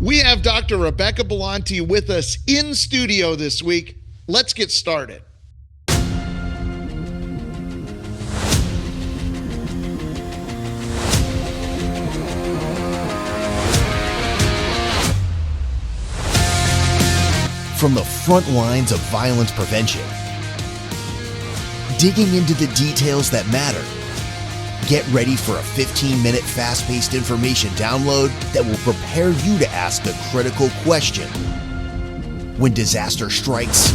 We have Dr. Rebecca Bolante with us in studio this week. Let's get started. From the front lines of violence prevention, digging into the details that matter. Get ready for a 15-minute fast-paced information download that will prepare you to ask the critical question. When disaster strikes,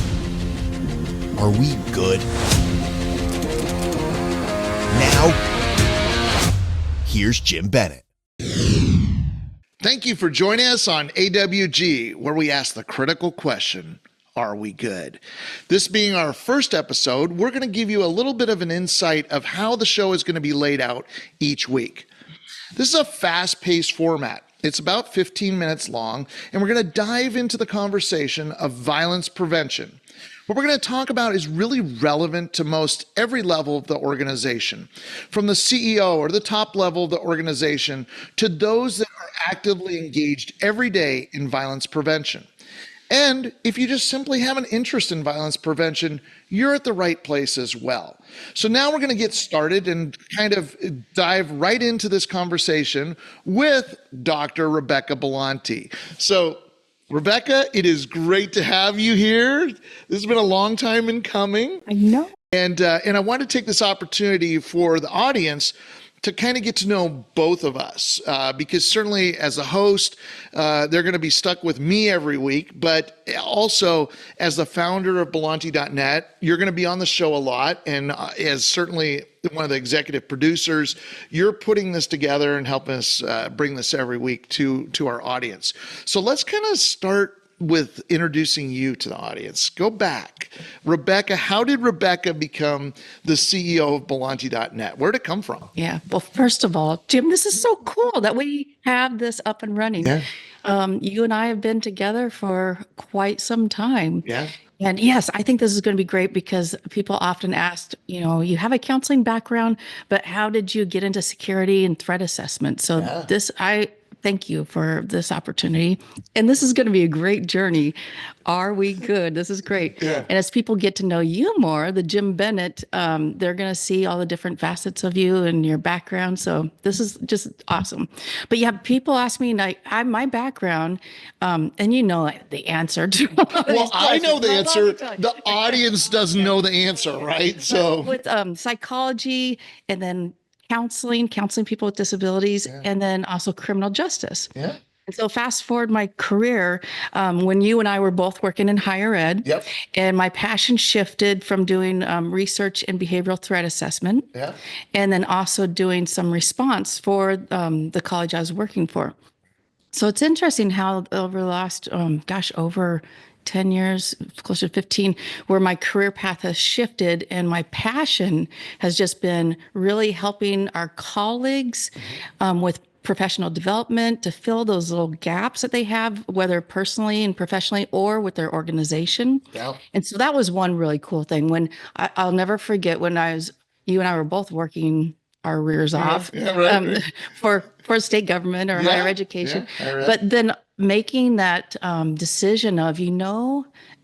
are we good? Now, here's Jim Bennett. Thank you for joining us on AWG, where we ask the critical question, are we good? This being our first episode, we're going to give you a little bit of an insight of how the show is going to be laid out each week. This is a fast-paced format. It's about 15 minutes long, and we're going to dive into the conversation of violence prevention. What we're going to talk about is really relevant to most every level of the organization, from the CEO or the top level of the organization to those that are actively engaged every day in violence prevention. And if you just simply have an interest in violence prevention, you're at the right place as well. So now we're going to get started and kind of dive right into this conversation with Dr. Rebecca Bolante. So Rebecca, it is great to have you here. This has been a long time in coming. I know. And I want to take this opportunity for the audience to kind of get to know both of us, because certainly as a host, they're going to be stuck with me every week, but also as the founder of Bolante.net, you're going to be on the show a lot, and as certainly one of the executive producers, you're putting this together and helping us bring this every week to our audience. So let's kind of start with introducing you to the audience. Go back. Rebecca, how did Rebecca become the CEO of Bolante.net? Where'd it come from? Yeah. Well, first of all, Jim, this is so cool that we have this up and running. Yeah. You and I have been together for quite some time. Yeah. And yes, I think this is going to be great because people often ask, you have a counseling background, but how did you get into security and threat assessment? So I thank you for this opportunity. And this is going to be a great journey. Are we good? This is great. Yeah. And as people get to know you more, the Jim Bennett, they're going to see all the different facets of you and your background. So this is just awesome. But yeah, people ask me, my background, and you know the answer to all these Well, I know the answer. questions. The audience doesn't know the answer, right? So With psychology and then counseling people with disabilities, and then also criminal justice. Yeah. And so fast forward my career, when you and I were both working in higher ed, Yep. and my passion shifted from doing research in behavioral threat assessment, and then also doing some response for the college I was working for. So it's interesting how over the last, over 10 years, closer to 15, where my career path has shifted and my passion has just been really helping our colleagues with professional development to fill those little gaps that they have, whether personally and professionally or with their organization. Yeah. And so that was one really cool thing. When I'll never forget when you and I were both working our rears off for state government or higher education. But then making that decision of,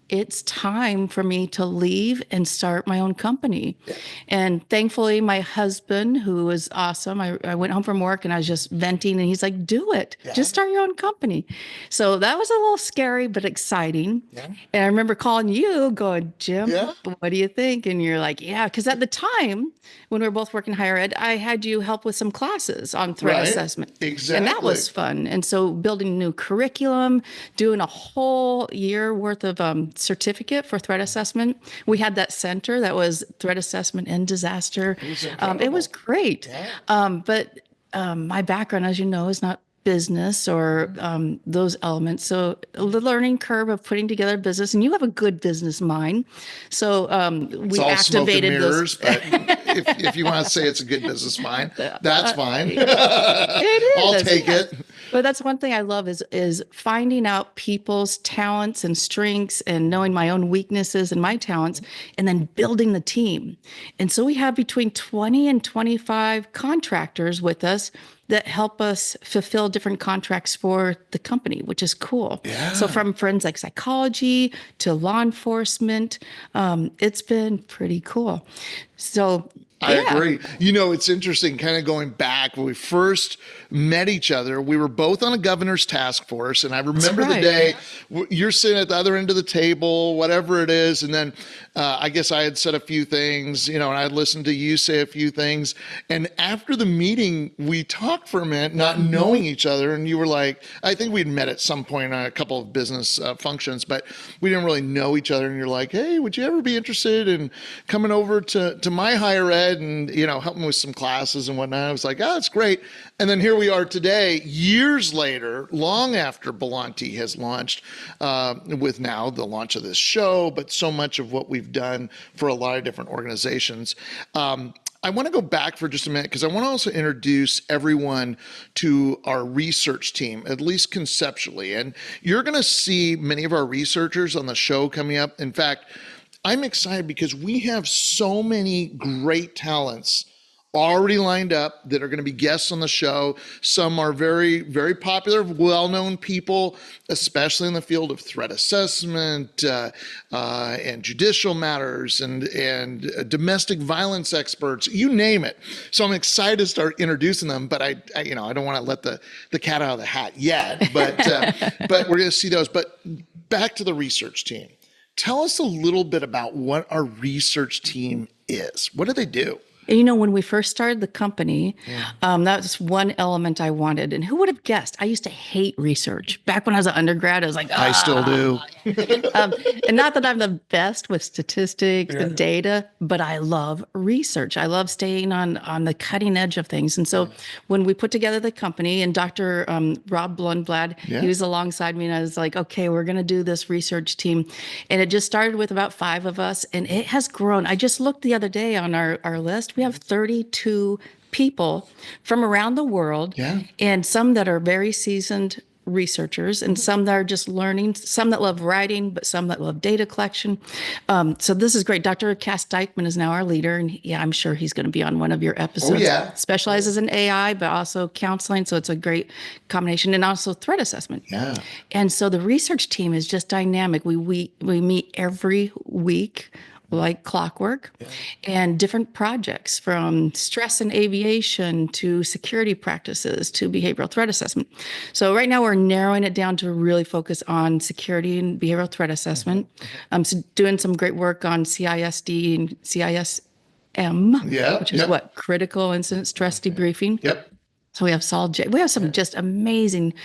it's time for me to leave and start my own company. And thankfully, my husband, who was awesome, I went home from work and I was just venting and he's like, do it. Just start your own company. So that was a little scary, but exciting. And I remember calling you going, Jim, what do you think? And you're like, yeah, because at the time when we were both working higher ed, I had you help with some classes on threat assessment. Exactly. And that was fun. And so building new curriculum, doing a whole year worth of certificate for threat assessment. We had that center that was threat assessment and disaster. It was great. But my background, as you know, is not business or those elements. So the learning curve of putting together a business, and you have a good business mind. So we activated mirrors, this. But if you want to say it's a good business mind, that's fine. It is. I'll take it. But that's one thing I love is finding out people's talents and strengths and knowing my own weaknesses and my talents and then building the team. And so we have between 20 and 25 contractors with us that help us fulfill different contracts for the company, which is cool. Yeah. So from forensic psychology to law enforcement, it's been pretty cool. So I agree. You know, it's interesting kind of going back when we first met each other, we were both on a governor's task force. And I remember the day you're sitting at the other end of the table, whatever it is. And then I guess I had said a few things, you know, and I listened to you say a few things. And after the meeting, we talked for a minute, not knowing each other. And you were like, I think we'd met at some point on a couple of business functions, but we didn't really know each other. And you're like, hey, would you ever be interested in coming over to my higher ed and, you know, helping with some classes and whatnot? I was like, oh, that's great. And then here we are today, years later, long after Bolante has launched, with now the launch of this show, but so much of what we've done for a lot of different organizations. I want to go back for just a minute because I want to also introduce everyone to our research team, at least conceptually. And you're going to see many of our researchers on the show coming up. In fact, I'm excited because we have so many great talents already lined up that are going to be guests on the show. Some are very, very popular, well-known people, especially in the field of threat assessment and judicial matters and domestic violence experts, you name it. So I'm excited to start introducing them, but I don't want to let the cat out of the hat yet, but we're going to see those. But back to the research team. Tell us a little bit about what our research team is. What do they do? You know, when we first started the company, that was one element I wanted. And who would have guessed? I used to hate research. Back when I was an undergrad, I was like, I still do. And not that I'm the best with statistics and data, but I love research. I love staying on the cutting edge of things. And so when we put together the company and Dr. Rob Blundblad, he was alongside me and I was like, okay, we're going to do this research team. And it just started with about 5 of us and it has grown. I just looked the other day on our list. We have 32 people from around the world and some that are very seasoned researchers and some that are just learning, some that love writing, but some that love data collection. So this is great. Dr. Cass Dykman is now our leader. And I'm sure he's going to be on one of your episodes. Specializes in AI, but also counseling. So it's a great combination and also threat assessment. And so the research team is just dynamic. We meet every week like clockwork and different projects from stress and aviation to security practices to behavioral threat assessment. So right now we're narrowing it down to really focus on security and behavioral threat assessment. So doing some great work on CISD and CISM, which is what? Critical incident stress debriefing. So we have we have some just amazing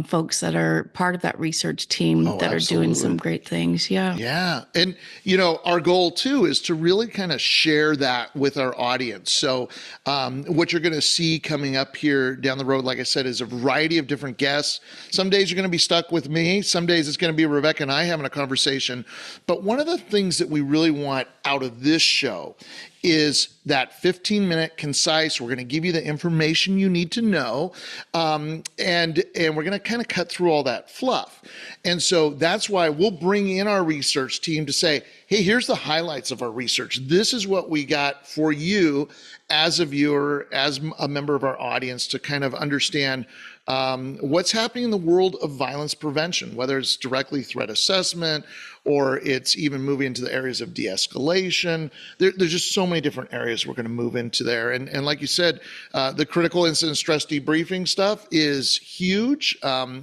folks that are part of that research team that are doing some great things. Yeah. And, you know, our goal too is to really kind of share that with our audience. So what you're going to see coming up here down the road, like I said, is a variety of different guests. Some days you're going to be stuck with me. Some days it's going to be Rebecca and I having a conversation. But one of the things that we really want out of this show is that 15-minute concise. We're going to give you the information you need to know, and we're going to kind of cut through all that fluff. And so that's why we'll bring in our research team to say, hey, here's the highlights of our research. This is what we got for you as a viewer, as a member of our audience, to kind of understand what's happening in the world of violence prevention, whether it's directly threat assessment or it's even moving into the areas of de-escalation. There's just so many different areas we're going to move into there. And like you said, the critical incident stress debriefing stuff is huge.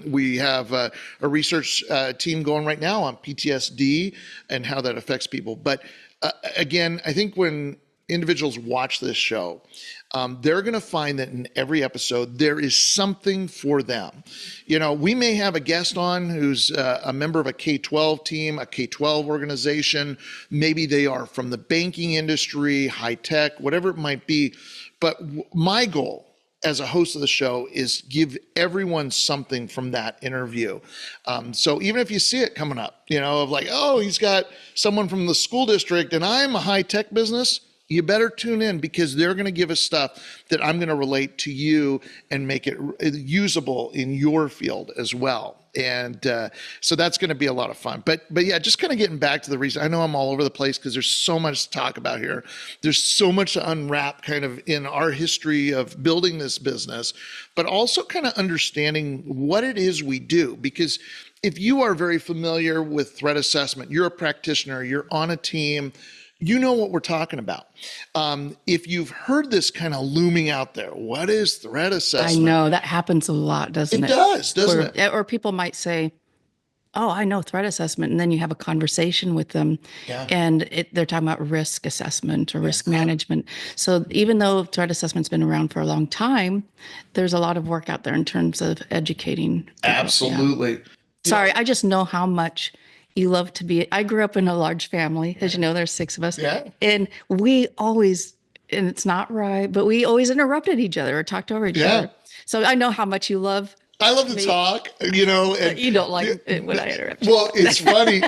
We have a research team going right now on PTSD and how that affects people. But again, I think when individuals watch this show, they're going to find that in every episode, there is something for them. You know, we may have a guest on who's a member of a K-12 team, a K-12 organization. Maybe they are from the banking industry, high tech, whatever it might be. But my goal as a host of the show is give everyone something from that interview. So even if you see it coming up, you know, of like, oh, he's got someone from the school district and I'm a high tech business, you better tune in, because they're going to give us stuff that I'm going to relate to you and make it usable in your field as well. And so that's going to be a lot of fun. But yeah, just kind of getting back to the reason. I know I'm all over the place because there's so much to talk about here. There's so much to unwrap kind of in our history of building this business, but also kind of understanding what it is we do. Because if you are very familiar with threat assessment, you're a practitioner, you're on a team, you know what we're talking about. If you've heard this kind of looming out there, what is threat assessment? I know that happens a lot, doesn't it? It does, doesn't it? Or people might say, oh, I know threat assessment. And then you have a conversation with them and they're talking about risk assessment or risk management. So even though threat assessment's been around for a long time, there's a lot of work out there in terms of educating people. Absolutely. Yeah. Sorry, I just know how much you love to be. I grew up in a large family. As you know, there's 6 of us. Yeah. And we always, and it's not right, but we always interrupted each other or talked over each other. So I know how much you love. I love to talk, you know. And you don't like it when I interrupt you. Well, it's funny.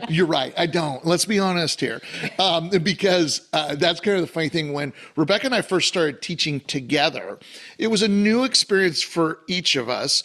You're right. I don't. Let's be honest here. Because that's kind of the funny thing. When Rebecca and I first started teaching together, it was a new experience for each of us.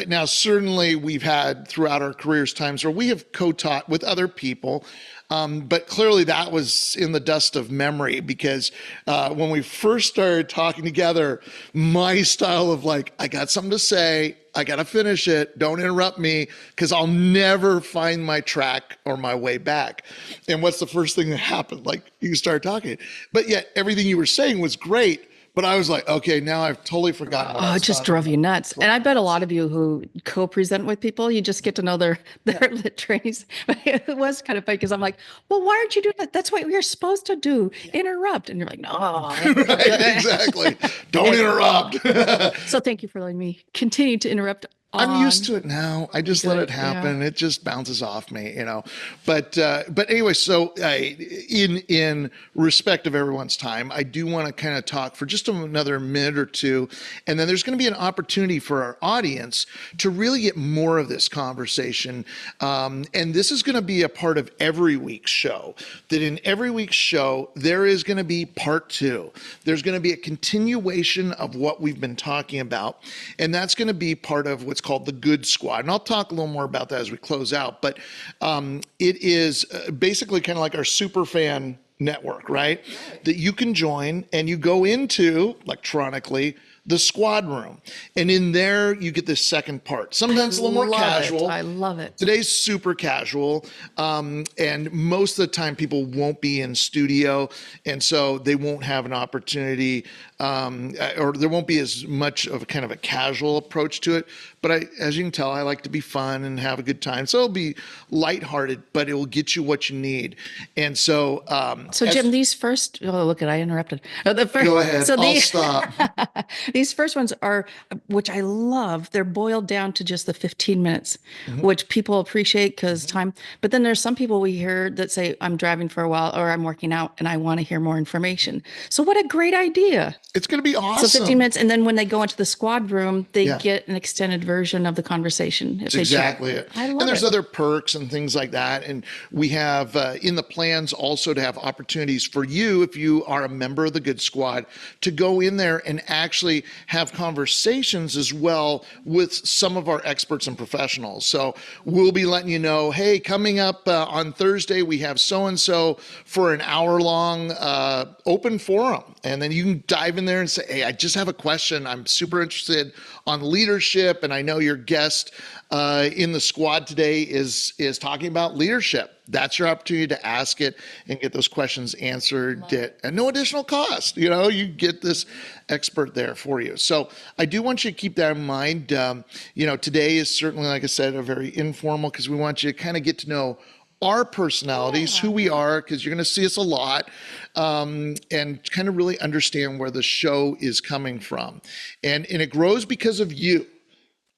Now, certainly we've had throughout our careers times where we have co-taught with other people. But clearly that was in the dust of memory, because when we first started talking together, my style of like, I got something to say, I got to finish it, don't interrupt me, because I'll never find my track or my way back. And what's the first thing that happened? Like, you start talking, but yet everything you were saying was great. But I was like, okay, now I've totally forgotten. Oh, it just drove you nuts. And I bet a lot of you who co-present with people, you just get to know their lit trainings. But it was kind of funny because I'm like, well, why aren't you doing that? That's what you're supposed to do. Interrupt. And you're like, no. Right, exactly. Don't interrupt. So thank you for letting me continue to interrupt. I'm used to it now. I just let it happen. It just bounces off me, you know. But anyway, so in respect of everyone's time, I do want to kind of talk for just another minute or two, and then there's going to be an opportunity for our audience to really get more of this conversation. And this is going to be a part of every week's show. That in every week's show, there is going to be part 2. There's going to be a continuation of what we've been talking about, and that's going to be part of what's called the Good Squad. And I'll talk a little more about that as we close out. But it is basically kind of like our super fan network, right? That you can join, and you go into electronically the squad room. And in there, you get this second part. Sometimes a little more casual. I love it. Today's super casual. And most of the time, people won't be in studio. And so they won't have an opportunity, or there won't be as much of a kind of a casual approach to it. But as you can tell, I like to be fun and have a good time. So it'll be lighthearted, but it will get you what you need. And so, Jim, these first, I interrupted. Go ahead. I'll stop. These first ones are, which I love, they're boiled down to just the 15 minutes, which people appreciate because time. But then there's some people we hear that say, I'm driving for a while or I'm working out and I want to hear more information. So what a great idea. It's going to be awesome. So 15 minutes. And then when they go into the squad room, they get an extended version of the conversation. That's exactly it. I love and there's other perks and things like that. And we have in the plans also to have opportunities for you, if you are a member of the Good Squad, to go in there and actually have conversations as well with some of our experts and professionals. So we'll be letting you know, hey, coming up on Thursday, we have so-and-so for an hour-long open forum. And then you can dive in there and say, hey, I just have a question. I'm super interested on leadership, and I know your guest in the squad today is talking about leadership. That's your opportunity to ask it and get those questions answered at no additional cost. You know, you get this expert there for you. So I do want you to keep that in mind. You know, today is certainly, like I said, a very informal, because we want you to kind of get to know our personalities, who we are, because you're going to see us a lot, and kind of really understand where the show is coming from. And it grows because of you.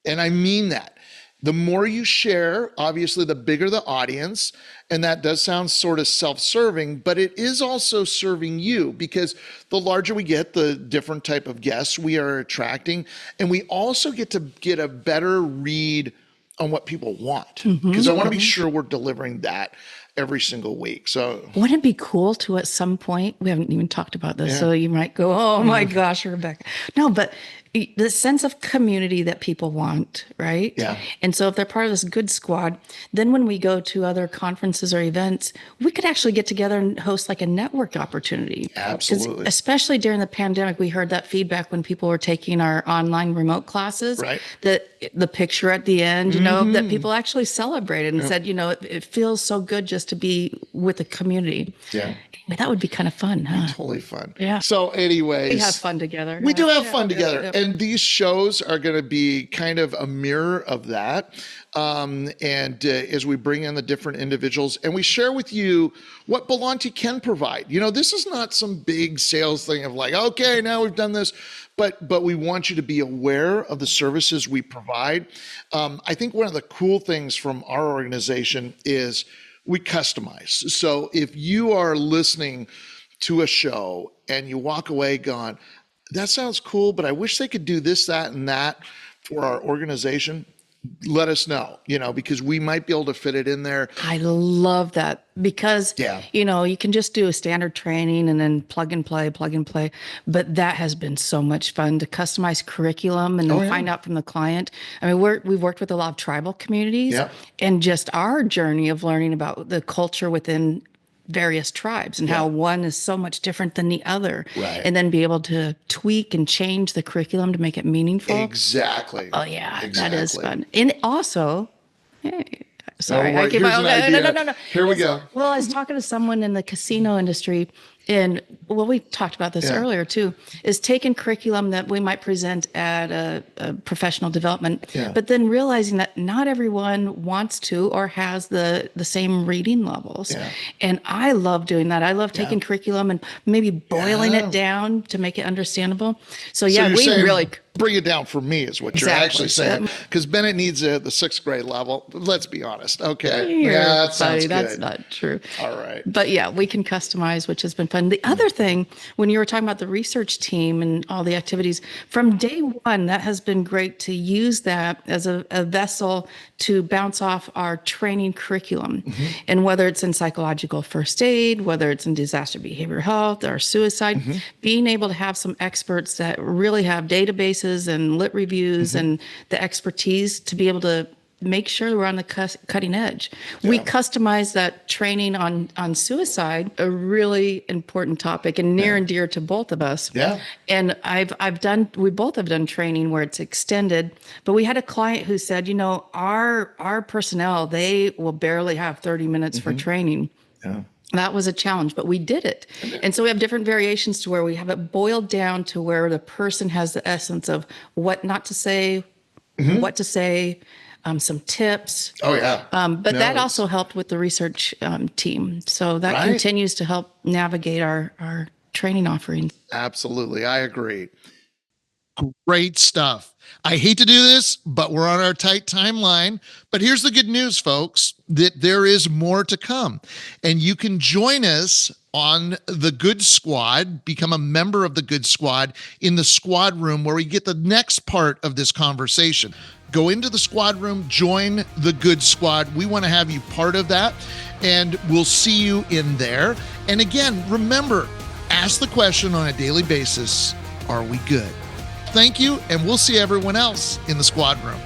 And I mean that. The more you share, obviously, the bigger the audience. And that does sound sort of self-serving, but it is also serving you, because the larger we get, the different type of guests we are attracting. And we also get to get a better read on what people want, because I want to be sure we're delivering that every single week. So wouldn't it be cool to at some point, we haven't even talked about this, so you might go, oh my gosh, Rebecca. No, but the sense of community that people want, right? Yeah. And so if they're part of this good squad, then when we go to other conferences or events, we could actually get together and host like a network opportunity. 'Cause Absolutely. especially during the pandemic, we heard that feedback when people were taking our online remote classes. Right. The picture at the end, that people actually celebrated and said, it feels so good just to be with the community. Yeah. Anyway, that would be kind of fun, huh? Totally fun. Yeah. So anyways, We have fun together. We do have fun Yeah, together. yeah. And these shows are going to be kind of a mirror of that. As we bring in the different individuals and we share with you what Bolante can provide. This is not some big sales thing of like, okay, now we've done this, but we want you to be aware of the services we provide. I think one of the cool things from our organization is we customize. So if you are listening to a show and you walk away going, that sounds cool, but I wish they could do this, that, and that for our organization, let us know, because we might be able to fit it in there. I love that because, Yeah. you can just do a standard training and then plug and play. But that has been so much fun to customize curriculum and then find out from the client. I mean, we've worked with a lot of tribal communities and just our journey of learning about the culture within various tribes and how one is so much different than the other. Right. And then be able to tweak and change the curriculum to make it meaningful. Exactly. Oh yeah, Exactly. that is fun. And also, sorry, right, I keep here's on. an idea. No. Here we go. Well, I was talking to someone in the casino industry, and we talked about this earlier too, is taking curriculum that we might present at a professional development, but then realizing that not everyone wants to or has the same reading levels. Yeah. And I love doing that. I love taking curriculum and maybe boiling it down to make it understandable. So So you're we saying, really bring it down for me is what you're Exactly. actually saying. Because Bennett needs the 6th grade level. Let's be honest. Okay. Here, That sounds buddy, that's good. not true. All right. But yeah, we can customize, which has been fun. The other thing, when you were talking about the research team and all the activities, from day one, that has been great to use that as a vessel to bounce off our training curriculum. And whether it's in psychological first aid, whether it's in disaster behavioral health or suicide, being able to have some experts that really have databases and lit reviews and the expertise to be able to make sure we're on the cutting edge. We customize that training on suicide, a really important topic and near and dear to both of us. Yeah. And we both have done training where it's extended, but we had a client who said, our personnel, they will barely have 30 minutes for training. Yeah. That was a challenge, but we did it. And so we have different variations to where we have it boiled down to where the person has the essence of what not to say, what to say, some tips. Oh, yeah. But that also helped with the research team. So that continues to help navigate our training offerings. Absolutely. I agree. Great stuff. I hate to do this, but we're on our tight timeline. But here's the good news, folks, that there is more to come. And you can join us on the Good Squad, become a member of the Good Squad in the squad room where we get the next part of this conversation. Go into the squad room, join the Good Squad. We want to have you part of that, and we'll see you in there. And again, remember, ask the question on a daily basis, are we good? Thank you, and we'll see everyone else in the squad room.